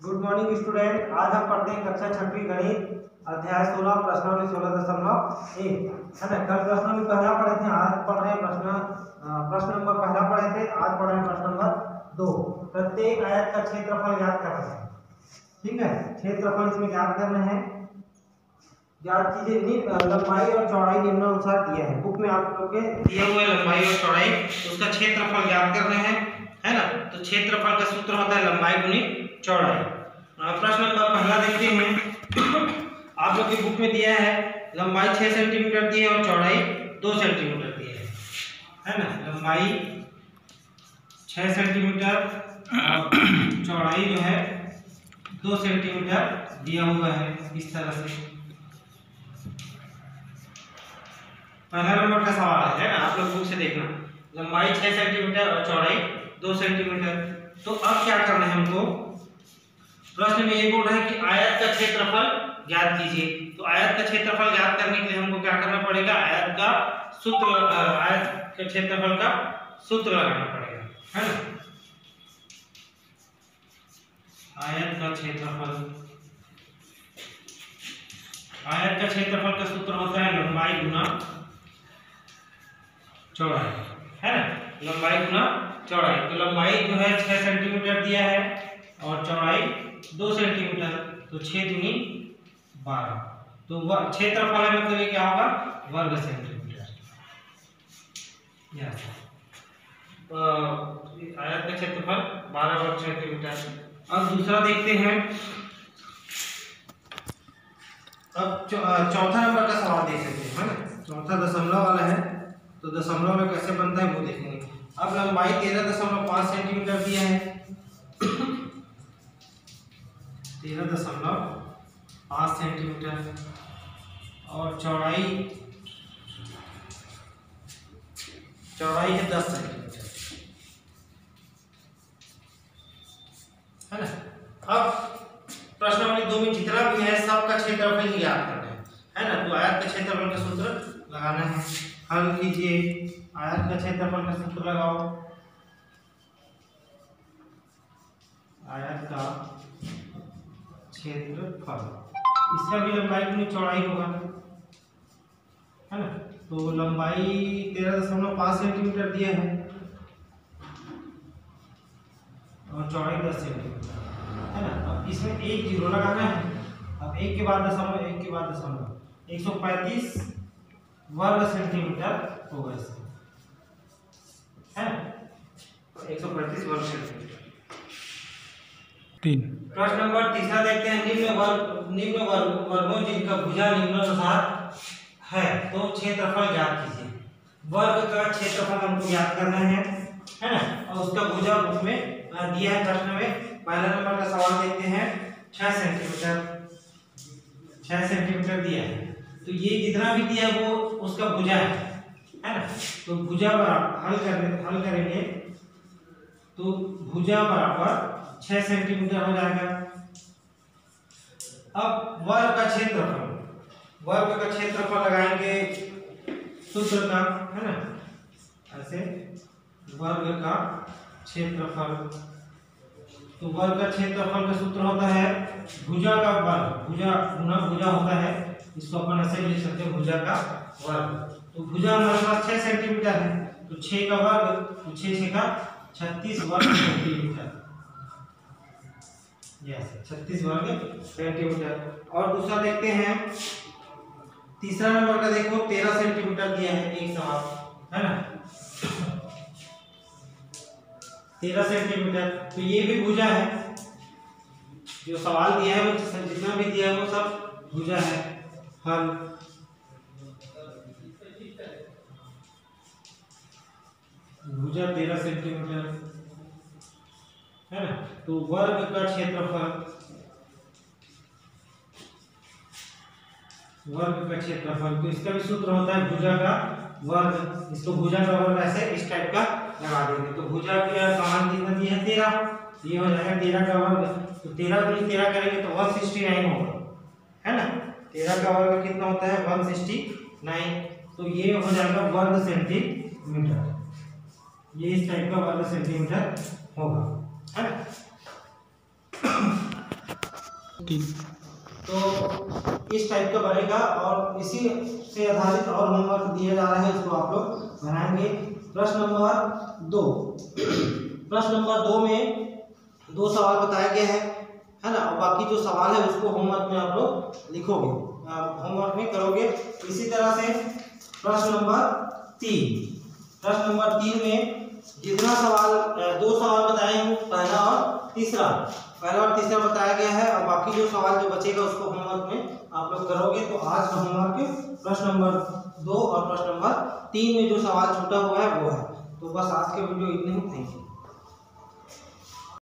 Good morning student. आज हम पढ़ते हैं कक्षा 6वीं गणित अध्याय 16 प्रश्नावली 16.1 है ना। कल प्रश्नावली पहला पढ़े थे, आज पढ़ रहे हैं प्रश्न नंबर पहला पढ़े थे, आज पढ़ रहे हैं प्रश्न नंबर 2। प्रत्येक आयत का क्षेत्रफल ज्ञात करना है। ठीक है, क्षेत्रफल इसमें ज्ञात करना है। ज्ञात चीजें लंबाई और चौड़ाई निम्नानुसार दिया है। बुक में आप लोग के दिए हुए लंबाई और चौड़ाई, उसका क्षेत्रफल ज्ञात करना है ना। तो क्षेत्रफल का सूत्र होता है लंबाई गुणित चौड़ाई। प्रश्न नंबर पहला देखते हैं। आप लोग की बुक में दिया है लंबाई 6 सेंटीमीटर दी है और चौड़ाई 2 सेंटीमीटर दी है ना। लंबाई 6 सेंटीमीटर और चौड़ाई जो है 2 सेंटीमीटर दिया हुआ है इस तरह से। पहला नंबर का सवाल है ना, आप लोग बुक से देखना। लंबाई 6 सेंटीमीटर और चौड़ाई 2 सेंटीमीटर। तो अब क्या करना है हमको, प्रश्न में ये बोल रहा है कि आयत का क्षेत्रफल ज्ञात कीजिए। तो आयत का क्षेत्रफल ज्ञात करने के लिए हमको क्या करना पड़ेगा, आयत का क्षेत्रफल का सूत्र लगाना पड़ेगा, है ना। आयत का क्षेत्रफल का सूत्र होता है लंबाई गुना चौड़ाई, है ना। लंबाई गुना चौड़ाई। तो लंबाई जो है 6 सेंटीमीटर दिया है और चौड़ाई 2 सेंटीमीटर, तो 6 दूनी 12। तो क्षेत्रफल है मतलब ये क्या होगा, वर्ग सेंटीमीटर। आयत का क्षेत्रफल 12 वर्ग सेंटीमीटर। अब दूसरा देखते हैं। अब चौथा नंबर का सवाल देख सकते हैं, है ना। चौथा दशमलव वाला है, तो दशमलव में कैसे बनता है वो देखेंगे। अब लंबाई 13.5 सेंटीमीटर दिया है, 13.5 सेंटीमीटर और चौड़ाई है 10 सेंटीमीटर, है ना। अब प्रश्नावली 2 में जितना भी है सबका क्षेत्रफल ही याद करना है ना। तो आयत का क्षेत्रफल का सूत्र लगाना है। हल कीजिए, आयत का क्षेत्रफल का सूत्र लगाओ। आयत का क्षेत्रफल, इसका भी लंबाई गुणित चौड़ाई होगा, है ना। तो लंबाई 13.5 सेंटीमीटर दिया है और चौड़ाई 10 सेंटीमीटर, है ना। अब इसमें एक जीरो लगाना है। अब एक के बाद दशमलव, एक के बाद दशमलव, 135 वर्ग सेंटीमीटर होगा इसका, है ना। 135 वर्ग सेंटीमीटर। 3 प्रश्न नंबर तीसरा देखते हैं। निम्न वर्गों जिनका भुजा निम्नानुसार है, तो क्षेत्रफल ज्ञात कीजिए। वर्ग का क्षेत्रफल हमको ज्ञात करना है ना। और उसका भुजा बुक में दिया है प्रश्न में। पहला नंबर का सवाल देखते हैं। 6 सेंटीमीटर दिया है, तो ये जितना भी दिया है वो उसका भुजा है ना। तो भुजा बराबर हल करेंगे तो भुजा बराबर 6 सेंटीमीटर हो जाएगा। अब वर्ग का क्षेत्रफल लगाएंगे सूत्र का, है ना। ऐसे वर्ग का क्षेत्रफल, तो वर्ग का क्षेत्रफल का सूत्र होता है भुजा का वर्ग, भुजा गुना भुजा होता है। इसको अपन ऐसे लिख सकते हैं, भुजा का वर्ग। तो भुजा हमारे पास 6 सेंटीमीटर है, तो 6 का वर्ग, तो 6 का 36 वर्ग सेंटीमीटर, 36 वर्ग सेंटीमीटर। और दूसरा देखते हैं, तीसरा नंबर का देखो 13 सेंटीमीटर दिया है एक सवाल, है ना। 13 सेंटीमीटर, तो ये भी भुजा है। जो सवाल दिया है वो जितना भी दिया है वो सब भुजा है। हल भुजा 13 सेंटीमीटर, है ना। तो वर्ग का क्षेत्रफल, तो इसका भी सूत्र होता है भुजा का वर्ग। इसको भुजा का वर्ग ऐसे इस टाइप का लगा देंगे। तो भुजा की समान कितना दी है 13, ये हो जाएगा 13 का वर्ग। तो 13 गुणित 13 करेंगे तो 169 होगा, है ना। 13 का वर्ग कितना होता है 169। तो ये हो जाएगा वर्ग सेंटीमीटर, ये इस टाइप का वर्ग सेंटीमीटर होगा, है ना। 3। तो इस टाइप का बनेगा और इसी से आधारित और होमवर्क दिए जा रहे हैं, उसको आप लोग बनाएंगे। प्रश्न नंबर 2, प्रश्न नंबर 2 में 2 सवाल बताया गया है ना, और बाकी जो सवाल है उसको होमवर्क में आप लोग लिखोगे, होमवर्क में करोगे। इसी तरह से प्रश्न नंबर 3, प्रश्न नंबर 3 में जितना सवाल 2 सवाल बताए हैं, पहला और तीसरा बताया गया है, और बाकी जो सवाल जो बचेगा उसको होमवर्क में आप लोग करोगे। तो आज का होमवर्क प्रश्न नंबर 2 और प्रश्न नंबर 3 में जो सवाल छूटा हुआ है वो है। तो बस आज के वीडियो इतने ही, थैंक यू।